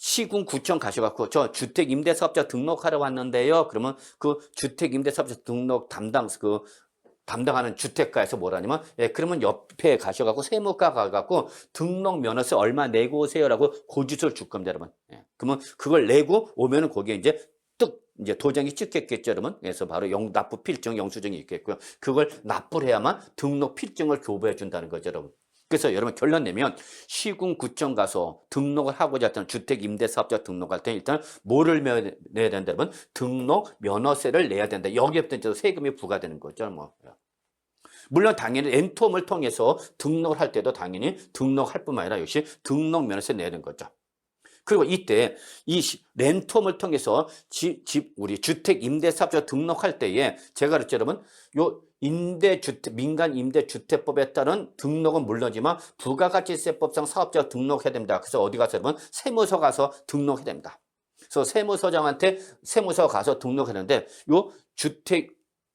시군구청 가셔갖고 저 주택임대사업자 등록하러 왔는데요. 그러면 그 주택임대사업자 등록 담당하는 주택가에서 뭐라냐면 그러면 옆에 가셔갖고 세무과 가갖고 등록 면허세 얼마 내고 오세요라고 고지서를 줄 겁니다, 여러분. 그러면 그걸 내고 오면은 거기에 이제 도장이 찍혔겠죠, 여러분. 그래서 바로 납부 필증, 영수증이 있겠고요. 그걸 납부를 해야만 등록 필증을 교부해 준다는 거죠, 여러분. 그래서 여러분 결론 내면 시군구청 가서 등록을 하고자 했던 주택임대사업자 등록할 때 일단 뭐를 내야 된다 여러분? 등록 면허세를 내야 된다. 여기에부터 세금이 부과되는 거죠. 뭐. 물론 당연히 렌트홈을 통해서 등록을 할 때도 당연히 등록할 뿐만 아니라 역시 등록 면허세 내는 거죠. 그리고 이때 이 렌트홈을 통해서 우리 주택임대사업자 등록할 때에 제가 그랬죠, 여러분. 요 민간임대주택법에 따른 등록은 물론이지만 부가가치세법상 사업자 등록해야 됩니다. 그래서 어디 가서 여러분 세무서 가서 등록해야 됩니다. 그래서 세무서장한테 세무서 가서 등록하는데 요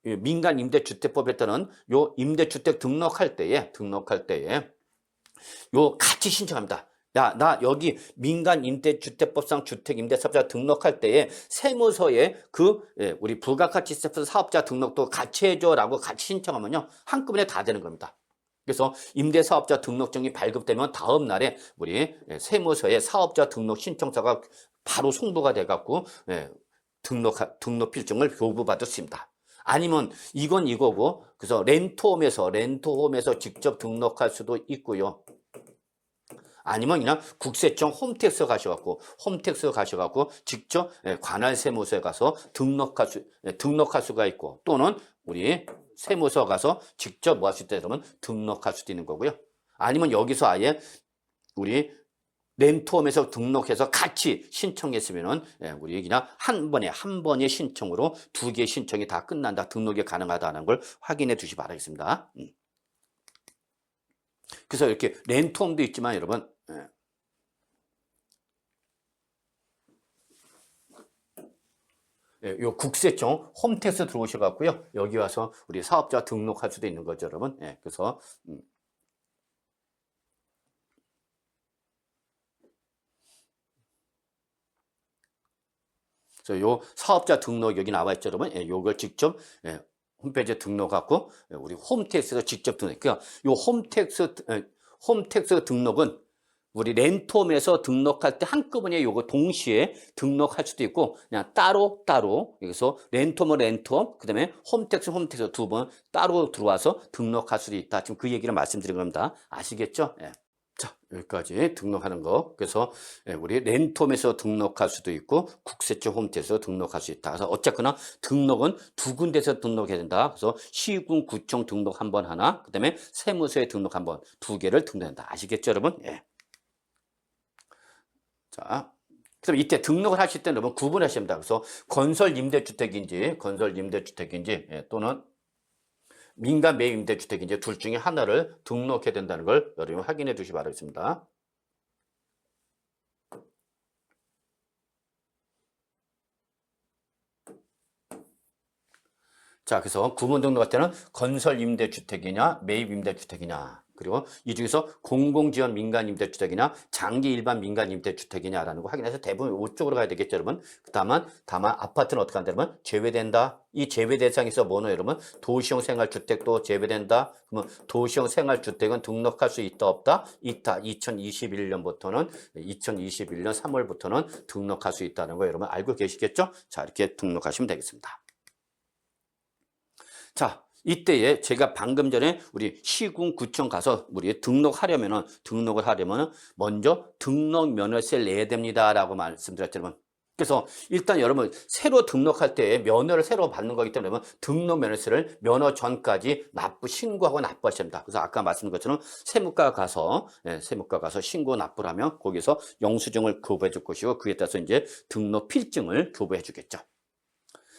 민간임대주택법에 따른 요 임대주택 등록할 때에 요 같이 신청합니다. 나 여기 민간임대주택법상 주택임대사업자 등록할 때에 세무서에 우리 부가가치세법 사업자 등록도 같이 해줘라고 같이 신청하면요 한꺼번에 다 되는 겁니다. 그래서 임대사업자 등록증이 발급되면 다음 날에 우리 세무서에 사업자 등록 신청서가 바로 송부가 돼갖고 등록 필증을 교부받을 수 있습니다. 아니면 이건 이거고 그래서 렌트홈에서 직접 등록할 수도 있고요. 아니면 그냥 국세청 홈택스 가셔갖고 직접 관할 세무서에 가서 등록할 수가 있고 또는 우리 세무서 가서 직접 뭐 할 수 있다 그러면 등록할 수도 있는 거고요. 아니면 여기서 아예 우리 렌트홈에서 등록해서 같이 신청했으면은 우리 그냥 한 번의 신청으로 두 개의 신청이 다 끝난다. 등록이 가능하다는 걸 확인해 두시기 바라겠습니다. 그래서 이렇게 렌트홈도 있지만 여러분 요 국세청 홈택스 들어오셔갖고요. 여기 와서 우리 사업자 등록할 수도 있는 거죠, 여러분. 그래서 요 사업자 등록 여기 나와 있죠, 여러분. 요걸 직접 홈페이지에 등록하고 우리 홈택스에서 직접 등록. 그러니까 이 홈택스 등록은 우리 렌톰에서 등록할 때 한꺼번에 요거 동시에 등록할 수도 있고 그냥 따로 여기서 렌톰 그다음에 홈택스 두 번 따로 들어와서 등록할 수도 있다. 지금 그 얘기를 말씀드린 겁니다. 아시겠죠? 예. 자, 여기까지 등록하는 거. 그래서 우리 렌톰에서 등록할 수도 있고 국세청 홈택스에서 등록할 수 있다. 그래서 어쨌거나 등록은 두 군데서 등록해야 된다. 그래서 시군 구청 등록 한 번 하나, 그다음에 세무서에 등록 한 번, 두 개를 등록한다. 아시겠죠, 여러분? 예. 자, 그럼 이때 등록을 하실 때는 여러분 구분하셔야 합니다. 그래서 건설 임대주택인지 예, 또는 민간 매입 임대주택인지 둘 중에 하나를 등록해야 된다는 걸 여러분 확인해 두시기 바라겠습니다. 자, 그래서 구분 등록할 때는 건설 임대주택이냐 매입 임대주택이냐, 그리고 이 중에서 공공지원 민간 임대주택이냐 장기 일반 민간 임대주택이냐라는 거 확인해서 대부분 이쪽으로 가야 되겠죠, 여러분. 다만 아파트는 어떻게 한다면 제외된다. 이 제외 대상에서 뭐는 여러분 도시형 생활주택도 제외된다. 그러면 도시형 생활주택은 등록할 수 있다 없다? 있다. 2021년부터는 2021년 3월부터는 등록할 수 있다는 거 여러분 알고 계시겠죠? 자, 이렇게 등록하시면 되겠습니다. 자, 이때에 제가 방금 전에 우리 시군구청 가서 우리 등록을 하려면은 먼저 등록 면허세를 내야 됩니다라고 말씀드렸잖아요. 그래서 일단 여러분 새로 등록할 때 면허를 새로 받는 거기 때문에 등록 면허세를 면허 전까지 신고하고 납부하셔야 됩니다. 그래서 아까 말씀드린 것처럼 세무과 가서 신고 납부를 하면 거기서 영수증을 교부해 줄 것이고 그에 따라서 이제 등록 필증을 교부해 주겠죠.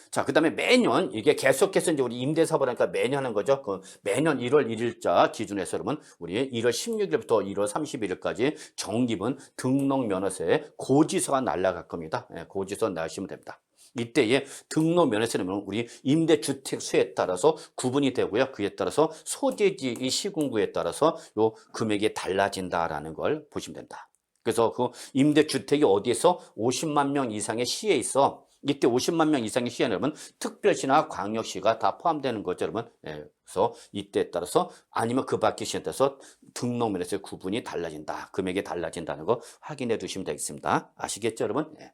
자, 그 다음에 매년 이게 계속해서 이제 우리 임대사업을 하니까 매년 하는 거죠. 그 매년 1월 1일자 기준에서 여러분 우리 1월 16일부터 1월 31일까지 정기분 등록 면허세 고지서가 날라갈 겁니다. 예, 고지서 나시면 됩니다. 이때에 등록 면허세는 우리 임대주택 수에 따라서 구분이 되고요. 그에 따라서 소재지 이 시군구에 따라서 요 금액이 달라진다라는 걸 보시면 된다. 그래서 그 임대주택이 어디에서 50만 명 이상의 시에 있어. 이때 50만 명 이상의 시에는 여러분 특별시나 광역시가 다 포함되는 거죠, 여러분. 예, 그래서 이때에 따라서 아니면 그 밖의 시에 따라서 등록면에서 구분이 달라진다. 금액이 달라진다는 거 확인해 두시면 되겠습니다. 아시겠죠, 여러분? 예.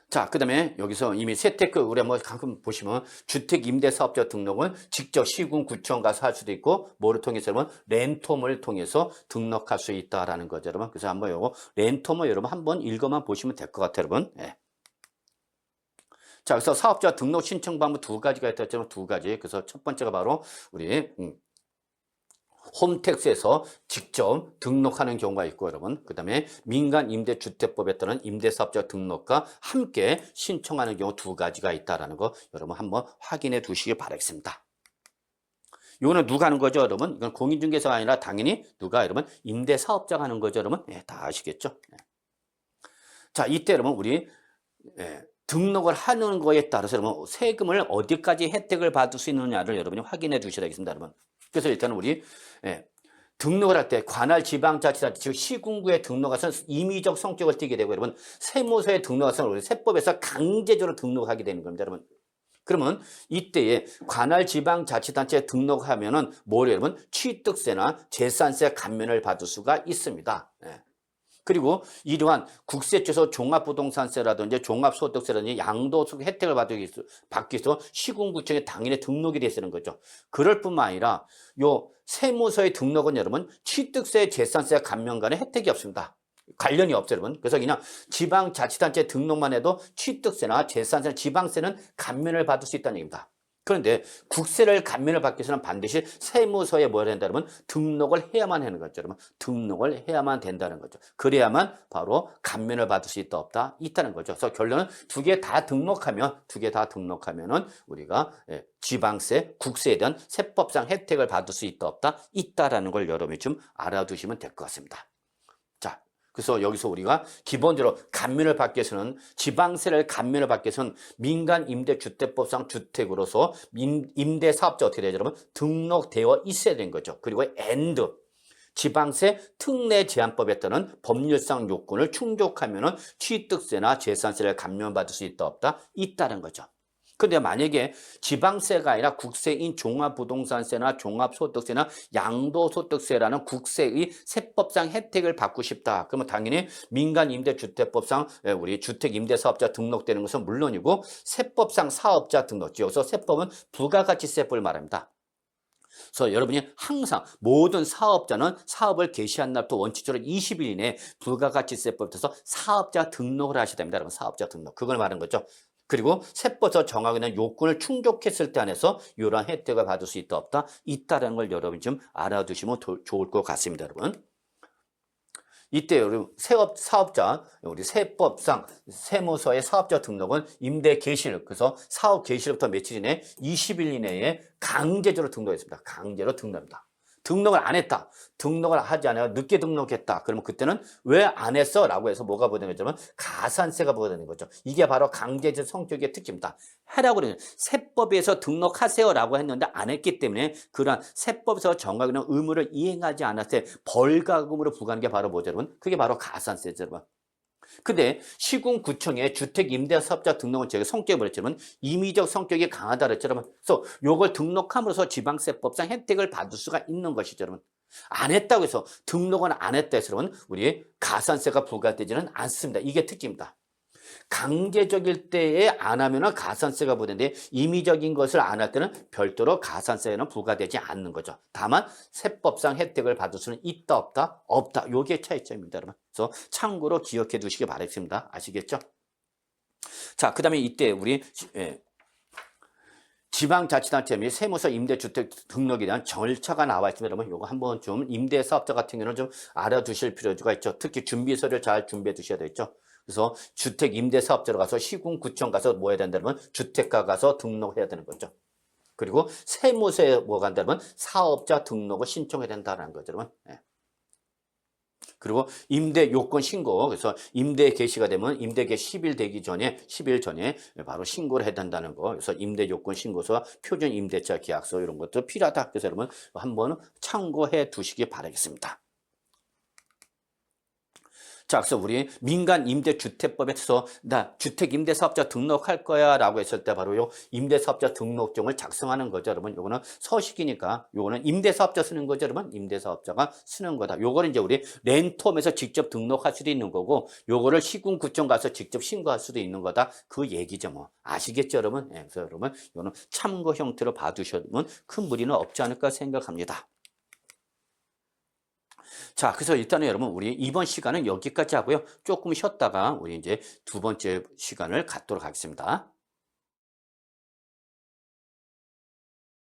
자, 그 다음에 여기서 이미 세테크 우리 한번 가끔 보시면 주택임대사업자 등록은 직접 시군구청 가서 할 수도 있고 뭐를 통해서 여러분 렌톰을 통해서 등록할 수 있다라는 거죠, 여러분. 그래서 한번 요거 렌톰을 여러분 한번 읽어만 보시면 될 것 같아요, 여러분. 예. 자, 그래서 사업자 등록 신청 방법 두 가지가 있다면 두 가지. 그래서 첫 번째가 바로 우리 홈택스에서 직접 등록하는 경우가 있고 여러분 그 다음에 민간임대주택법에 따른 임대사업자 등록과 함께 신청하는 경우 두 가지가 있다는 거 여러분 한번 확인해 두시기 바라겠습니다. 이거는 누가 하는 거죠, 여러분? 이건 공인중개사가 아니라 당연히 누가 여러분 임대사업자가 하는 거죠, 여러분. 네, 다 아시겠죠? 네. 자, 이때 여러분 우리 등록을 하는 거에 따라서 여러분 세금을 어디까지 혜택을 받을 수 있느냐를 여러분이 확인해 두셔야 되겠습니다, 여러분. 그래서 일단은 우리 등록을 할 때 관할 지방자치단체 즉 시군구에 등록해서 임의적 성격을 띠게 되고 여러분 세무서에 등록해서 우리 세법에서 강제적으로 등록하게 되는 겁니다, 여러분. 그러면 이때에 관할 지방자치단체에 등록하면은 뭐를 여러분 취득세나 재산세 감면을 받을 수가 있습니다. 그리고 이러한 국세청에서 종합부동산세라든지 종합소득세라든지 양도소득 혜택을 받기 위해서 시군구청에 당연히 등록이 돼야 되는 거죠. 그럴 뿐만 아니라 요 세무서의 등록은 여러분 취득세, 재산세 감면과는 혜택이 없습니다. 관련이 없어요, 여러분. 그래서 그냥 지방자치단체 등록만 해도 취득세나 재산세, 지방세는 감면을 받을 수 있다는 얘기입니다. 그런데 국세를 감면을 받기 위해서는 반드시 세무서에 뭐야 된다 그러면 등록을 해야만 하는 거죠, 여러분. 등록을 해야만 된다는 거죠. 그래야만 바로 감면을 받을 수 있다 없다 있다는 거죠. 그래서 결론은 두 개 다 등록하면은 우리가 지방세, 국세에 대한 세법상 혜택을 받을 수 있다 없다 있다라는 걸 여러분이 좀 알아두시면 될 것 같습니다. 그래서 여기서 우리가 기본적으로 감면을 받기 위해서는 지방세를 감면을 받기 위해서는 민간임대주택법상 주택으로서 임대사업자 어떻게 되죠, 여러분? 등록되어 있어야 되는 거죠. 그리고 and 지방세 특례 제한법에 따른 법률상 요건을 충족하면은 취득세나 재산세를 감면받을 수 있다 없다 있다는 거죠. 근데 만약에 지방세가 아니라 국세인 종합부동산세나 종합소득세나 양도소득세라는 국세의 세법상 혜택을 받고 싶다. 그러면 당연히 민간임대주택법상 우리 주택임대사업자 등록되는 것은 물론이고 세법상 사업자 등록, 여기서 세법은 부가가치세법을 말합니다. 그래서 여러분이 항상 모든 사업자는 사업을 개시한 날부터 원칙적으로 20일 이내에 부가가치세법에 따라서 사업자 등록을 하셔야 됩니다. 여러분 사업자 등록. 그걸 말하는 거죠. 그리고 세법에서 정하고 있는 요건을 충족했을 때 안에서 이러한 혜택을 받을 수 있다 없다? 있다라는 걸 여러분이 좀 알아두시면 좋을 것 같습니다. 여러분. 이때 여러분 사업자 우리 세법상 세무서의 사업자 등록은 임대 개시일 그래서 사업 개시일부터 며칠 이내 20일 이내에 강제적으로 등록했습니다. 강제로 등록합니다. 등록을 안 했다. 등록을 하지 않아요. 늦게 등록했다. 그러면 그때는 왜 안 했어? 라고 해서 뭐가 부과되는 거냐면 가산세가 부과되는 거죠. 이게 바로 강제적 성격의 특징입니다. 하라고 그러는 세법에서 등록하세요 라고 했는데 안 했기 때문에 그러한 세법에서 정하는 의무를 이행하지 않았을 때 벌가금으로 부과하는 게 바로 뭐죠 여러분? 그게 바로 가산세죠 여러분. 근데 시군구청의 주택임대사업자 등록은 제가 성격이 뭐랬냐면 임의적 성격이 강하다 그랬죠 여러분. 그래서 요걸 등록함으로써 지방세법상 혜택을 받을 수가 있는 것이죠 여러분. 안 했다고 해서 등록은 안 했다 해서 여러분 우리 가산세가 부과되지는 않습니다. 이게 특징입니다. 강제적일 때에 안 하면은 가산세가 부과되는데 임의적인 것을 안 할 때는 별도로 가산세는 부과되지 않는 거죠. 다만 세법상 혜택을 받을 수는 있다 없다? 없다. 요게 차이점입니다, 여러분. 그래서 참고로 기억해 두시기 바라겠습니다. 아시겠죠? 자, 그다음에 이때 우리 지방자치단체 및 세무서 임대주택 등록에 대한 절차가 나와 있습니다. 여러분, 요거 한번 좀 임대사업자 같은 경우는 좀 알아두실 필요가 있죠. 특히 준비서를 잘 준비해 두셔야 되겠죠. 그래서 주택 임대사업자로 가서 시군구청 가서 뭐 해야 된다면 주택가 가서 등록해야 되는 거죠. 그리고 세무서에 뭐 간다면 사업자 등록을 신청해야 된다는 거죠, 여러분. 예. 그리고 임대 요건 신고, 그래서 임대 개시가 되면 임대 개시 10일 되기 전에 10일 전에 바로 신고를 해야 된다는 거. 그래서 임대 요건 신고서, 표준 임대차 계약서 이런 것도 필요하다. 그래서 여러분 한번 참고해 두시기 바라겠습니다. 자, 그래서 우리 민간임대주택법에서 나 주택임대사업자 등록할 거야 라고 했을 때 바로 요 임대사업자 등록증을 작성하는 거죠, 여러분. 요거는 서식이니까 요거는 임대사업자 쓰는 거죠, 여러분. 임대사업자가 쓰는 거다. 요거는 이제 우리 렌트홈에서 직접 등록할 수도 있는 거고 요거를 시군구청 가서 직접 신고할 수도 있는 거다. 그 얘기죠, 뭐. 아시겠죠, 여러분? 예, 그래서 여러분 요거는 참고 형태로 봐두시면 큰 무리는 없지 않을까 생각합니다. 자, 그래서 일단은 여러분 우리 이번 시간은 여기까지 하고요. 조금 쉬었다가 우리 이제 두 번째 시간을 갖도록 하겠습니다.